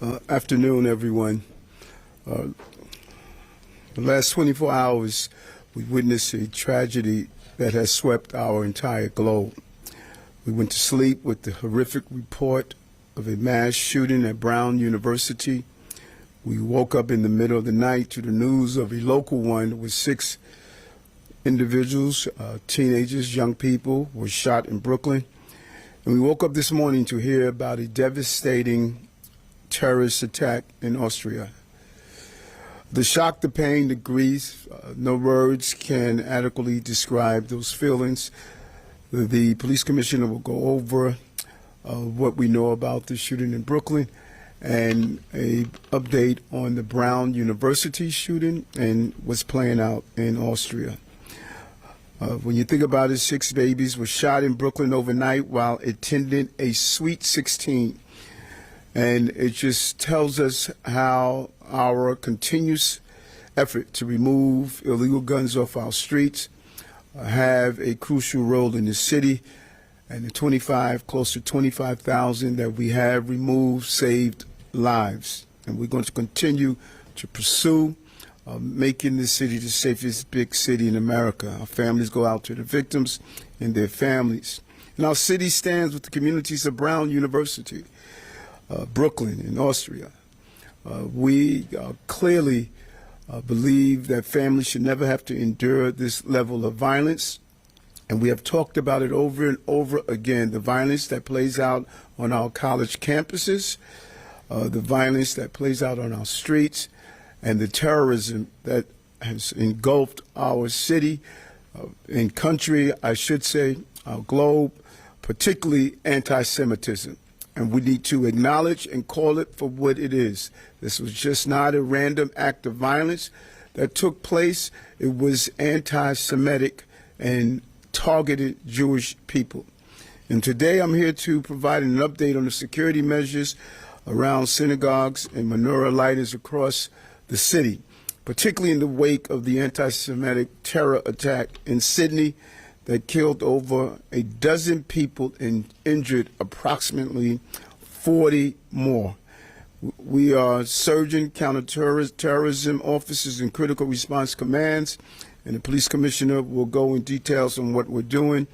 Afternoon, everyone. The last 24 hours, we witnessed a tragedy that has swept our entire globe. We went to sleep with the horrific report of a mass shooting at Brown University. We woke up in the middle of the night to the news of a local one with 6 individuals, teenagers, young people, were shot in Brooklyn. And we woke up this morning to hear about a devastating terrorist attack in Austria. The shock, the pain, the grief, no words can adequately describe those feelings. The police commissioner will go over what we know about the shooting in Brooklyn and an update on the Brown University shooting and what's playing out in Austria. When you think about it, 6 babies were shot in Brooklyn overnight while attending a Sweet 16. And it just tells us how our continuous effort to remove illegal guns off our streets have a crucial role in the city. And the close to 25,000 that we have removed saved lives. And we're going to continue to pursue making this city the safest big city in America. Our families go out to the victims and their families. And our city stands with the communities of Brown University, Brooklyn in Austria. We clearly believe that families should never have to endure this level of violence. And we have talked about it over and over again, the violence that plays out on our college campuses, the violence that plays out on our streets, and the terrorism that has engulfed our city and country, I should say, our globe, particularly anti-Semitism. And we need to acknowledge and call it for what it is. This was just not a random act of violence that took place. It was anti-Semitic and targeted Jewish people. And today I'm here to provide an update on the security measures around synagogues and menorah lighters across the city, particularly in the wake of the anti-Semitic terror attack in Sydney that killed over a dozen people and injured approximately 40 more. We are surging counterterrorism officers and critical response commands, and the police commissioner will go in details on what we're doing.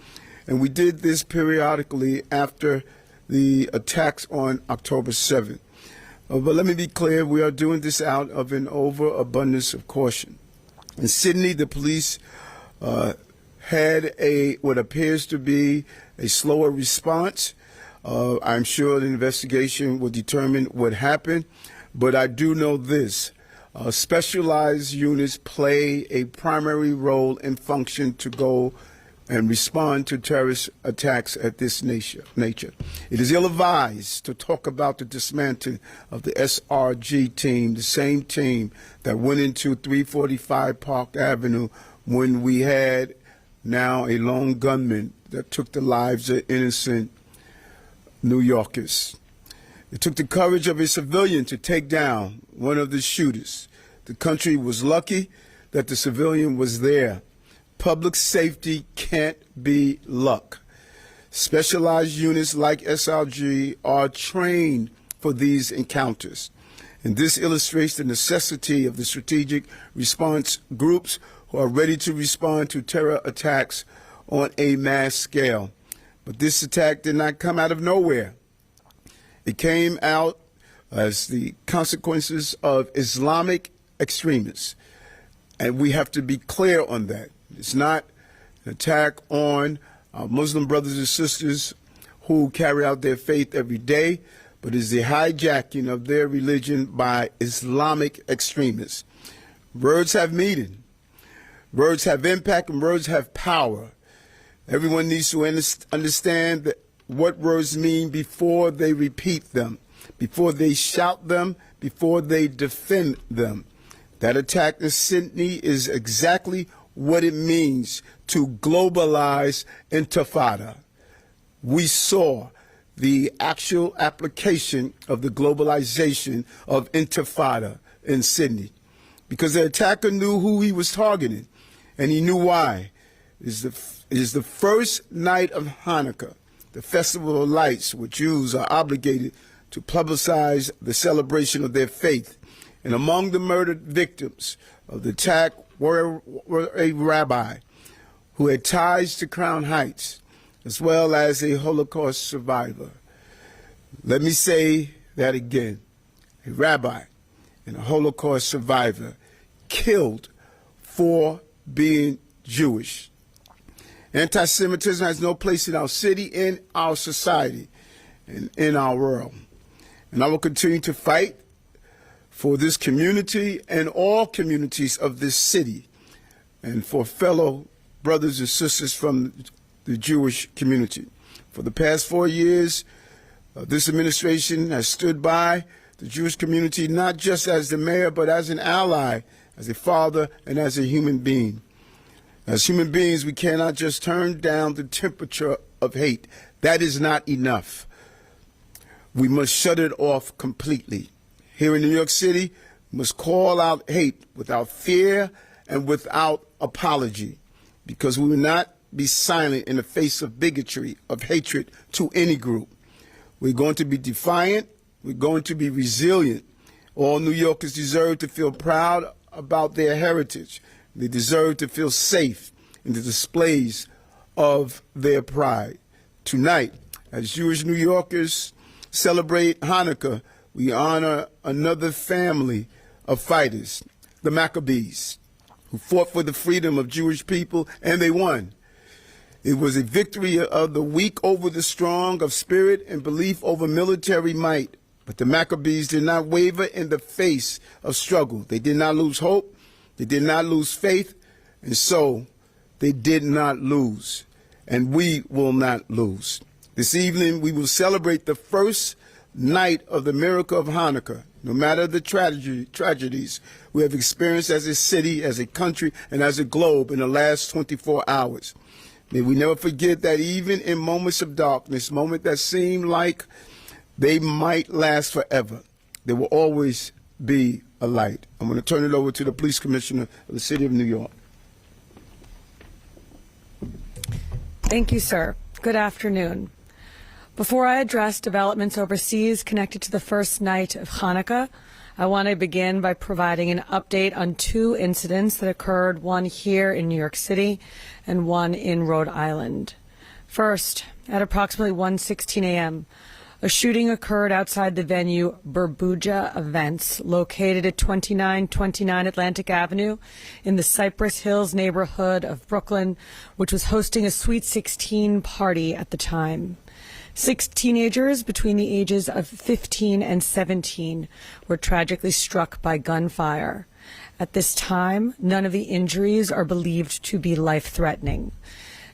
And we did this periodically after the attacks on October 7th. But let me be clear, we are doing this out of an overabundance of caution. In Sydney, the police had what appears to be a slower response. I'm sure the investigation will determine what happened, but I do know this. Specialized units play a primary role and function to go and respond to terrorist attacks at this nature. It is ill-advised to talk about the dismantling of the SRG team, the same team that went into 345 Park Avenue when we had now a lone gunman that took the lives of innocent New Yorkers. It took the courage of a civilian to take down one of the shooters. The country was lucky that the civilian was there. Public safety can't be luck. Specialized units like SRG are trained for these encounters. And this illustrates the necessity of the strategic response groups who are ready to respond to terror attacks on a mass scale. But this attack did not come out of nowhere. It came out as the consequences of Islamic extremists. And we have to be clear on that. It's not an attack on our Muslim brothers and sisters who carry out their faith every day, but it's the hijacking of their religion by Islamic extremists. Words have meaning. Words have impact, and words have power. Everyone needs to understand what words mean before they repeat them, before they shout them, before they defend them. That attack in Sydney is exactly what it means to globalize intifada. We saw the actual application of the globalization of intifada in Sydney because the attacker knew who he was targeting, and he knew why. It is the first night of Hanukkah, the festival of lights, where Jews are obligated to publicize the celebration of their faith. And among the murdered victims of the attack were a rabbi who had ties to Crown Heights, as well as a Holocaust survivor. Let me say that again. A rabbi and a Holocaust survivor killed for being Jewish. Anti-Semitism has no place in our city, in our society, and in our world. And I will continue to fight for this community and all communities of this city, and for fellow brothers and sisters from the Jewish community. For the past 4 years, this administration has stood by the Jewish community, not just as the mayor, but as an ally, as a father, and as a human being. As human beings, we cannot just turn down the temperature of hate. That is not enough. We must shut it off completely. Here in New York City, we must call out hate without fear and without apology, because we will not be silent in the face of bigotry, of hatred to any group. We're going to be defiant. We're going to be resilient. All New Yorkers deserve to feel proud about their heritage. They deserve to feel safe in the displays of their pride. Tonight, as Jewish New Yorkers celebrate Hanukkah, we honor another family of fighters, the Maccabees, who fought for the freedom of Jewish people, and they won. It was a victory of the weak over the strong, of spirit and belief over military might. But the Maccabees did not waver in the face of struggle. They did not lose hope. They did not lose faith, and so they did not lose, and we will not lose. This evening, we will celebrate the first night of the miracle of Hanukkah, no matter the tragedies we have experienced as a city, as a country, and as a globe in the last 24 hours. May we never forget that even in moments of darkness, moments that seem like they might last forever, there will always be a light. I'm going to turn it over to the police commissioner of the city of New York. Thank you, sir. Good afternoon. Before I address developments overseas connected to the first night of Hanukkah, I want to begin by providing an update on two incidents that occurred, one here in New York City and one in Rhode Island. First, at approximately 1:16 a.m., a shooting occurred outside the venue Burbuja Events, located at 2929 Atlantic Avenue in the Cypress Hills neighborhood of Brooklyn, which was hosting a Sweet 16 party at the time. 6 teenagers between the ages of 15 and 17 were tragically struck by gunfire. At this time, none of the injuries are believed to be life-threatening.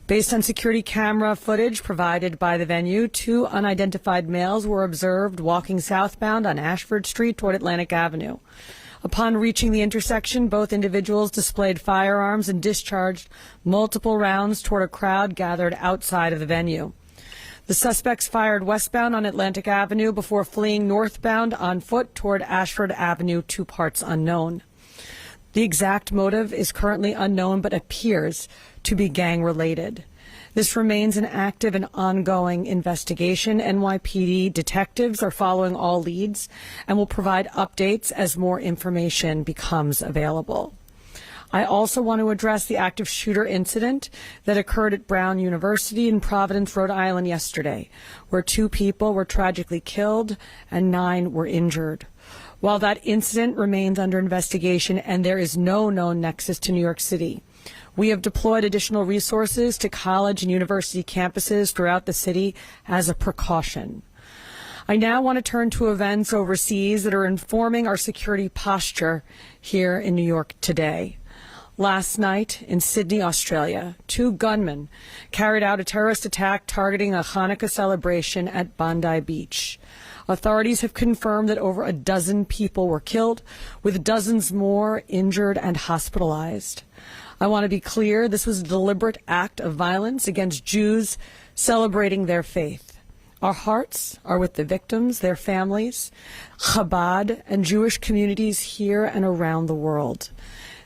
Based on security camera footage provided by the venue, 2 unidentified males were observed walking southbound on Ashford Street toward Atlantic Avenue. Upon reaching the intersection, both individuals displayed firearms and discharged multiple rounds toward a crowd gathered outside of the venue. The suspects fired westbound on Atlantic Avenue before fleeing northbound on foot toward Ashford Avenue, 2 parts unknown. The exact motive is currently unknown but appears to be gang-related. This remains an active and ongoing investigation. NYPD detectives are following all leads and will provide updates as more information becomes available. I also want to address the active shooter incident that occurred at Brown University in Providence, Rhode Island yesterday, where 2 people were tragically killed and 9 were injured. While that incident remains under investigation and there is no known nexus to New York City, we have deployed additional resources to college and university campuses throughout the city as a precaution. I now want to turn to events overseas that are informing our security posture here in New York today. Last night in Sydney, Australia, 2 gunmen carried out a terrorist attack targeting a Hanukkah celebration at Bondi Beach. Authorities have confirmed that over a dozen people were killed, with dozens more injured and hospitalized. I want to be clear, this was a deliberate act of violence against Jews celebrating their faith. Our hearts are with the victims, their families, Chabad, and Jewish communities here and around the world.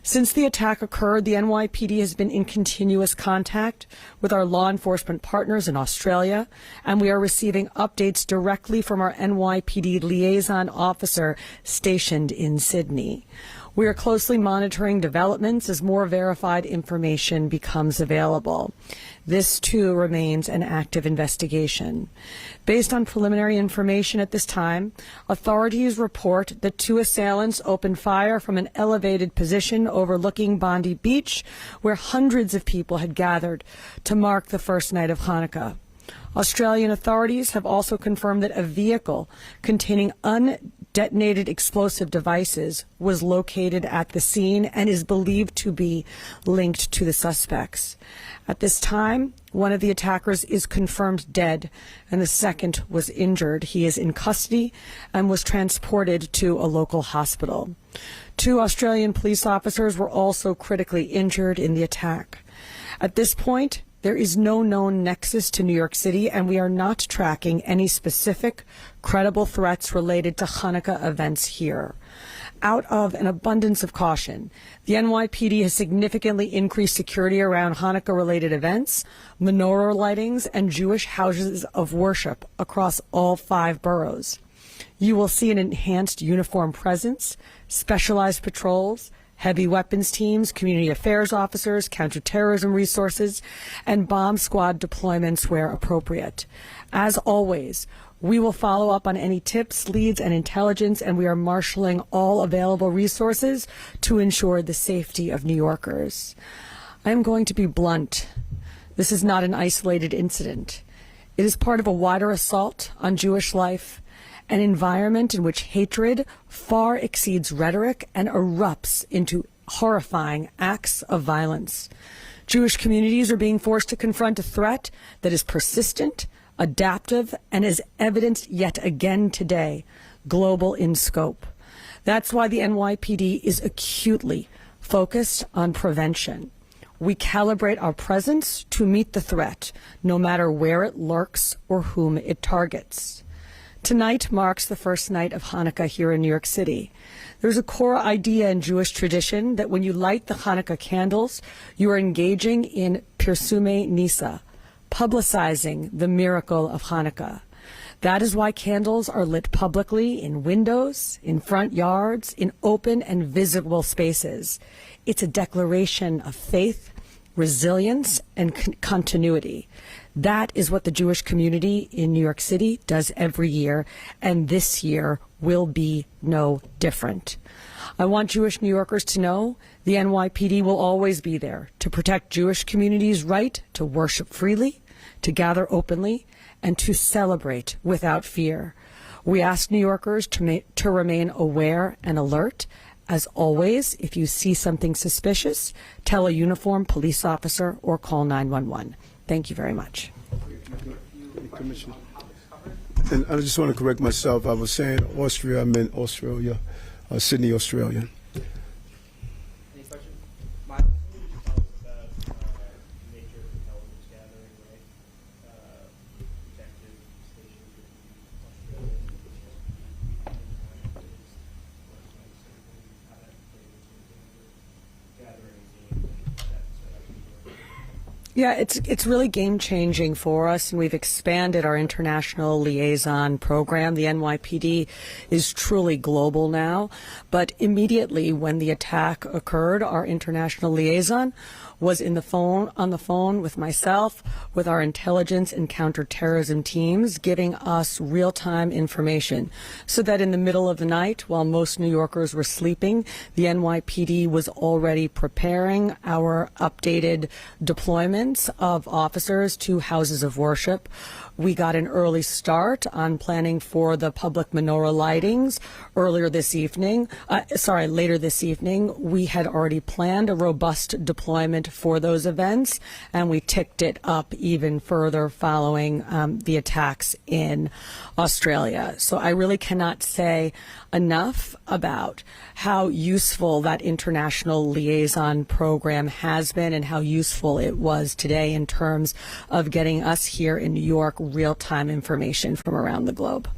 Since the attack occurred, the NYPD has been in continuous contact with our law enforcement partners in Australia, and we are receiving updates directly from our NYPD liaison officer stationed in Sydney. We are closely monitoring developments as more verified information becomes available. This, too, remains an active investigation. Based on preliminary information at this time, authorities report that 2 assailants opened fire from an elevated position overlooking Bondi Beach, where hundreds of people had gathered to mark the first night of Hanukkah. Australian authorities have also confirmed that a vehicle containing undetonated explosive devices was located at the scene and is believed to be linked to the suspects. At this time, one of the attackers is confirmed dead, and the second was injured. He is in custody and was transported to a local hospital. 2 Australian police officers were also critically injured in the attack. At this point, there is no known nexus to New York City, and we are not tracking any specific, credible threats related to Hanukkah events here. Out of an abundance of caution, the NYPD has significantly increased security around Hanukkah-related events, menorah lightings, and Jewish houses of worship across all 5 boroughs. You will see an enhanced uniform presence, specialized patrols, heavy weapons teams, community affairs officers, counterterrorism resources, and bomb squad deployments where appropriate. As always, we will follow up on any tips, leads, and intelligence, and we are marshaling all available resources to ensure the safety of New Yorkers. I am going to be blunt. This is not an isolated incident. It is part of a wider assault on Jewish life, an environment in which hatred far exceeds rhetoric and erupts into horrifying acts of violence. Jewish communities are being forced to confront a threat that is persistent, adaptive, and is evidenced yet again today, global in scope. That's why the NYPD is acutely focused on prevention. We calibrate our presence to meet the threat, no matter where it lurks or whom it targets. Tonight marks the first night of Hanukkah here in New York City. There's a core idea in Jewish tradition that when you light the Hanukkah candles, you are engaging in Pirsume Nisa, publicizing the miracle of Hanukkah. That is why candles are lit publicly in windows, in front yards, in open and visible spaces. It's a declaration of faith, resilience, and continuity. That is what the Jewish community in New York City does every year, and this year will be no different. I want Jewish New Yorkers to know the NYPD will always be there to protect Jewish communities' right to worship freely, to gather openly, and to celebrate without fear. We ask New Yorkers to remain aware and alert. As always, if you see something suspicious, tell a uniformed police officer or call 911. Thank you very much. Commissioner. And I just want to correct myself. I was saying Austria, I meant Australia, Sydney, Australia. Any questions? Miles? Can you just tell us about the nature of intelligence gathering, right? Detective stations in Australia, how that plays into gathering team that's Yeah, it's really game-changing for us, and we've expanded our international liaison program. The NYPD is truly global now, but immediately when the attack occurred, our international liaison was on the phone with myself, with our intelligence and counterterrorism teams, giving us real-time information so that in the middle of the night, while most New Yorkers were sleeping, the NYPD was already preparing our updated deployments of officers to houses of worship. We got an early start on planning for the public menorah lightings later this evening. We had already planned a robust deployment for those events, and we ticked it up even further following the attacks in Australia. So I really cannot say enough about how useful that international liaison program has been and how useful it was today in terms of getting us here in New York real-time information from around the globe.